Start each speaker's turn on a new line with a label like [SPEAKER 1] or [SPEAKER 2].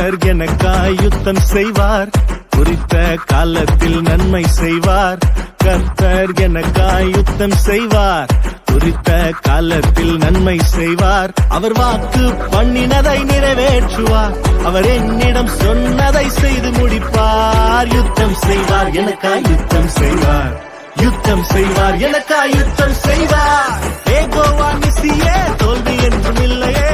[SPEAKER 1] கர்த்தர் எனக்காய் யுத்தம் செய்வார், குறித்த காலத்தில் நன்மை செய்வார். கர்த்தர் எனக்காய் யுத்தம் செய்வார், குறித்த காலத்தில் நன்மை செய்வார். அவர் வாக்கு பண்ணினதை நிறைவேற்றுவார், அவர் என்னிடம் சொன்னதை செய்து முடிப்பார். யுத்தம் செய்வார், எனக்காய் யுத்தம் செய்வார், யுத்தம் செய்வார், எனக்காய் யுத்தம் செய்வார். ஏகோவா நிசியே, தோல்வி என்றும் இல்லையே.